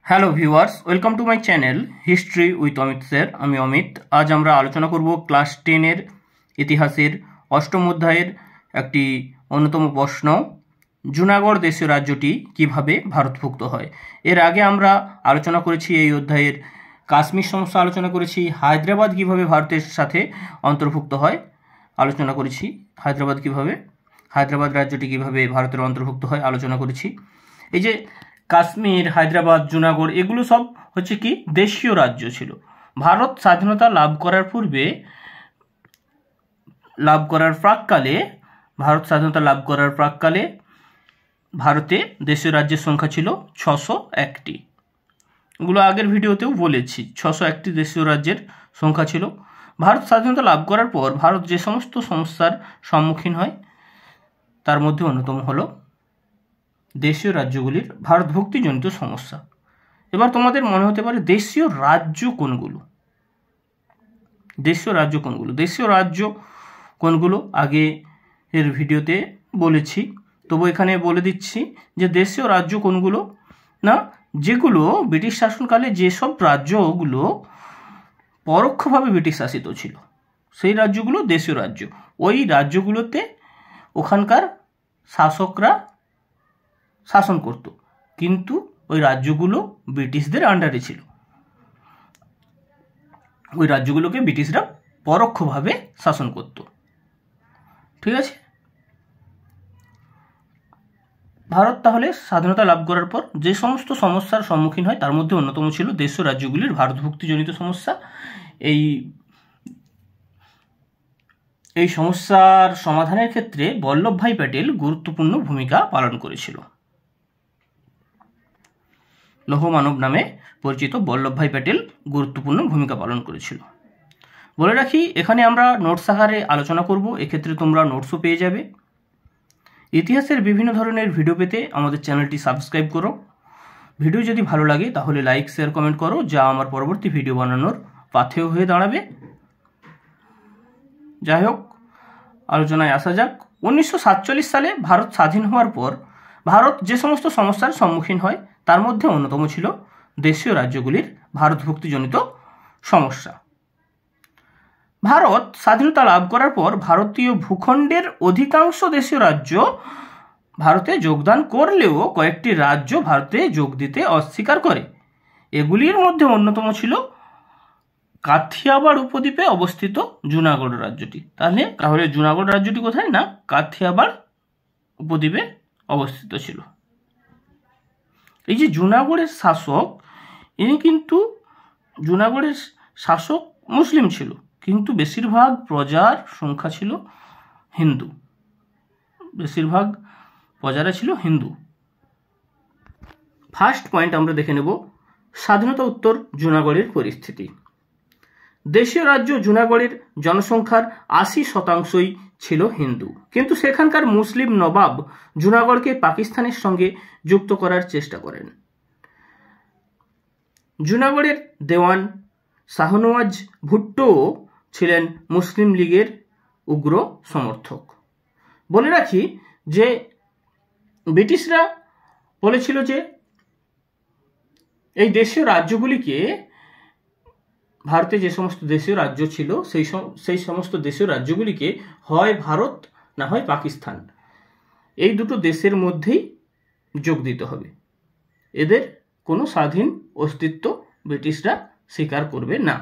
Hello viewers, welcome to my channel history with Amit sir. আমি অমিত। আজ আমরা আলোচনা করব ক্লাস 10-এর ইতিহাসের অষ্টম অধ্যায়ের একটি অন্যতম প্রশ্ন, জুনাগড় দেশীয় রাজ্যটি কিভাবে ভারতভুক্ত হয়। এর আগে আমরা আলোচনা করেছি এই অধ্যায়ের কাশ্মীর সমস্যা আলোচনা করেছি, হায়দ্রাবাদ কিভাবে ভারতের সাথে অন্তর্ভুক্ত হয় আলোচনা করেছি, হায়দ্রাবাদ রাজ্যটি কিভাবে ভারতের অন্তর্ভুক্ত হয় আলোচনা করেছি। এই যে কাশ্মীর, হায়দ্রাবাদ, জুনাগড় এগুলো সব হচ্ছে কি দেশীয় রাজ্য ছিল। ভারত স্বাধীনতা লাভ করার প্রাককালে ভারতে দেশীয় রাজ্যের সংখ্যা ছিল 601টি। এগুলো আগের ভিডিওতেও বলেছি, 601টি দেশীয় রাজ্যের সংখ্যা ছিল। ভারত স্বাধীনতা লাভ করার পর ভারত যে সমস্ত সমস্যার সম্মুখীন হয় তার মধ্যে অন্যতম হলো দেশীয় রাজ্যগুলির ভারতভুক্তিজনিত সমস্যা। এবার তোমাদের মনে হতে পারে দেশীয় রাজ্য কোনগুলো আগে এর ভিডিওতে বলেছি, তবু এখানে বলে দিচ্ছি যে দেশীয় রাজ্য কোনগুলো না, যেগুলো ব্রিটিশ শাসনকালে যেসব রাজ্যগুলো পরোক্ষভাবে ব্রিটিশ শাসিত ছিল সেই রাজ্যগুলো দেশীয় রাজ্য। ওই রাজ্যগুলোতে ওখানকার শাসকরা শাসন করত, কিন্তু ওই রাজ্যগুলো ব্রিটিশদের আন্ডারে ছিল। ওই রাজ্যগুলোকে ব্রিটিশরা পরোক্ষভাবে শাসন করত। ঠিক আছে। ভারত তাহলে স্বাধীনতা লাভ করার পর যে সমস্ত সমস্যার সম্মুখীন হয় তার মধ্যে অন্যতম ছিল দেশীয় রাজ্যগুলির ভারতভুক্তিজনিত সমস্যা। এই সমস্যার সমাধানের ক্ষেত্রে বল্লভভাই প্যাটেল গুরুত্বপূর্ণ ভূমিকা পালন করেছিল। লৌহমানব নামে পরিচিত বল্লভভাই প্যাটেল গুরুত্বপূর্ণ ভূমিকা পালন করেছিল। বলে রাখি, এখানে আমরা নোটস আকারে আলোচনা করব, এক্ষেত্রে তোমরা নোটসও পেয়ে যাবে। ইতিহাসের বিভিন্ন ধরনের ভিডিও পেতে আমাদের চ্যানেলটি সাবস্ক্রাইব করো। ভিডিও যদি ভালো লাগে তাহলে লাইক, শেয়ার, কমেন্ট করো, যা আমার পরবর্তী ভিডিও বানানোর পাথেয় হয়ে দাঁড়াবে। যাই হোক, আলোচনায় আসা যাক। 1947 সালে ভারত স্বাধীন হওয়ার পর ভারত যে সমস্ত সমস্যার সম্মুখীন হয় তার মধ্যে অন্যতম ছিল দেশীয় রাজ্যগুলির ভারতভুক্তিজনিত সমস্যা। ভারত স্বাধীনতা লাভ করার পর ভারতীয় ভূখণ্ডের অধিকাংশ দেশীয় রাজ্য ভারতে যোগদান করলেও কয়েকটি রাজ্য ভারতে যোগ দিতে অস্বীকার করে। এগুলির মধ্যে অন্যতম ছিল কাথিয়াবাড় উপদ্বীপে অবস্থিত জুনাগড় রাজ্যটি। তাহলে জুনাগড় রাজ্যটি কোথায় না, কাথিয়াবাড় উপদ্বীপে অবস্থিত ছিল। এই যে জুনাগড়ের শাসক মুসলিম ছিল, কিন্তু বেশিরভাগ প্রজার সংখ্যা ছিল হিন্দু, ফার্স্ট পয়েন্ট আমরা দেখে নেব স্বাধীনতা উত্তর জুনাগড়ের পরিস্থিতি। দেশীয় রাজ্য জুনাগড়ের জনসংখ্যার 80% ছিল হিন্দু, কিন্তু সেখানকার মুসলিম নবাব জুনাগড়কে পাকিস্তানের সঙ্গে যুক্ত করার চেষ্টা করেন। জুনাগড়ের দেওয়ান শাহনওয়াজ ভুট্টো ছিলেন মুসলিম লীগের উগ্র সমর্থক। বলে রাখি যে ব্রিটিশরা বলেছিল যে এই দেশীয় রাজ্যগুলিকে, ভারতে যে সমস্ত দেশীয় রাজ্য ছিল সেই সমস্ত দেশীয় রাজ্যগুলিকে হয় ভারত না হয় পাকিস্তান, এই দুটো দেশের মধ্যেই যোগ দিতে হবে। এদের কোনো স্বাধীন অস্তিত্ব ব্রিটিশরা স্বীকার করবে না।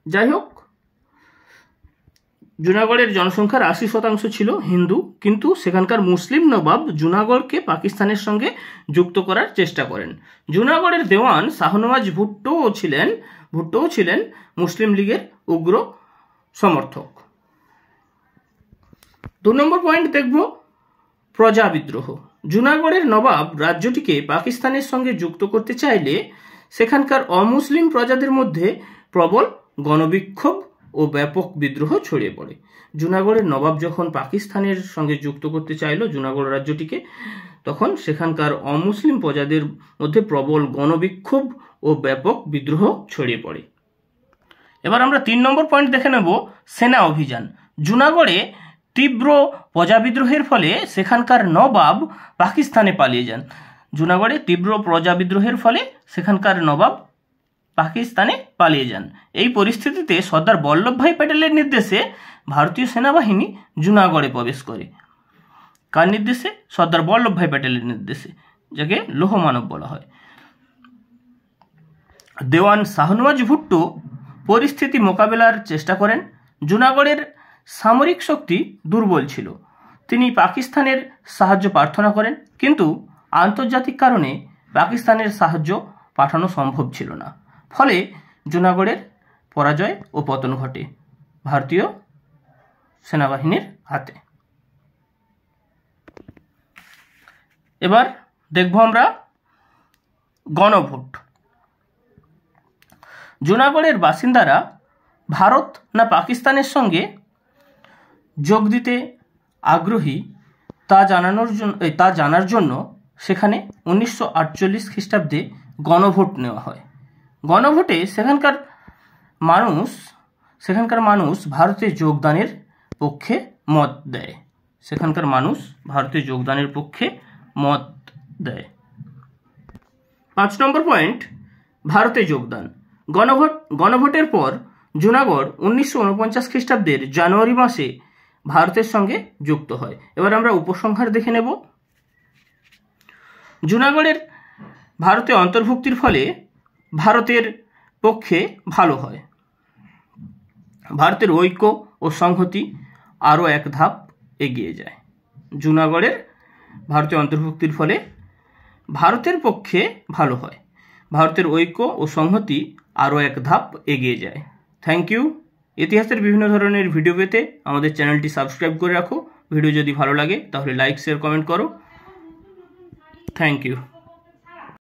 যাই হোক, জুনাগড়ের জনসংখ্যার 80% ছিল হিন্দু, কিন্তু সেখানকার মুসলিম নবাব জুনাগড়কে পাকিস্তানের সঙ্গে যুক্ত করার চেষ্টা করেন। জুনাগড়ের দেওয়ান শাহনওয়াজ ভুট্টোও ছিলেন মুসলিম লীগের উগ্র সমর্থক। 2 নম্বর পয়েন্ট দেখব প্রজা বিদ্রোহ। জুনাগড়ের নবাব রাজ্যটিকে পাকিস্তানের সঙ্গে যুক্ত করতে চাইলে সেখানকার অমুসলিম প্রজাদের মধ্যে প্রবল গণবিক্ষোভ ও ব্যাপক বিদ্রোহ ছড়িয়ে পড়ে। জুনাগড়ের নবাব যখন পাকিস্তানের সঙ্গে যুক্ত করতে চাইল জুনাগড় রাজ্যটিকে, তখন সেখানকার অমুসলিম প্রজাদের মধ্যে প্রবল গণবিক্ষোভ ও ব্যাপক বিদ্রোহ ছড়িয়ে পড়ে। এবার আমরা 3 নম্বর পয়েন্ট দেখে নেব সেনা অভিযান। জুনাগড়ে তীব্র প্রজা বিদ্রোহের ফলে সেখানকার নবাব পাকিস্তানে পালিয়ে যান। জুনাগড়ে তীব্র প্রজা বিদ্রোহের ফলে সেখানকার নবাব পাকিস্তানে পালিয়ে যান। এই পরিস্থিতিতে সর্দার বল্লভভাই প্যাটেলের নির্দেশে ভারতীয় সেনাবাহিনী জুনাগড়ে প্রবেশ করে। কার নির্দেশে? সর্দার বল্লভভাই প্যাটেলের নির্দেশে, যাকে লৌহ মানব বলা হয়। দেওয়ান শাহনওয়াজ ভুট্টো পরিস্থিতি মোকাবেলার চেষ্টা করেন। জুনাগড়ের সামরিক শক্তি দুর্বল ছিল। তিনি পাকিস্তানের সাহায্য প্রার্থনা করেন, কিন্তু আন্তর্জাতিক কারণে পাকিস্তানের সাহায্য পাঠানো সম্ভব ছিল না। ফলে জুনাগড়ের পরাজয় ও পতন ঘটে ভারতীয় সেনাবাহিনীর হাতে। এবার দেখব আমরা গণভোট। জুনাগড়ের বাসিন্দারা ভারত না পাকিস্তানের সঙ্গে যোগ দিতে আগ্রহী তা জানার জন্য সেখানে 1948 খ্রিস্টাব্দে গণভোট নেওয়া হয়। গণভোটে সেখানকার মানুষ ভারতে যোগদানের পক্ষে মত দেয়। 5 নম্বর পয়েন্ট, ভারতে যোগদান। গণভোটের পর জুনাগড় 1949 খ্রিস্টাব্দের জানুয়ারি মাসে ভারতের সঙ্গে যুক্ত হয়। এবার আমরা উপসংহার দেখে নেব। জুনাগড়ের ভারতে অন্তর্ভুক্তির ফলে ভারতের পক্ষে ভালো হয়। ভারতের ঐক্য ও সংহতি আরও এক ধাপ এগিয়ে যায়। জুনাগড়ের ভারতে অন্তর্ভুক্তির ফলে ভারতের পক্ষে ভালো হয়। ভারতের ঐক্য ও সংহতি আরও এক ধাপ এগিয়ে যায়। Thank you. ইতিহাসের বিভিন্ন ধরনের ভিডিও পেতে আমাদের চ্যানেলটি সাবস্ক্রাইব করে রাখো। ভিডিও যদি ভালো লাগে তাহলে লাইক, শেয়ার, কমেন্ট করো। Thank you.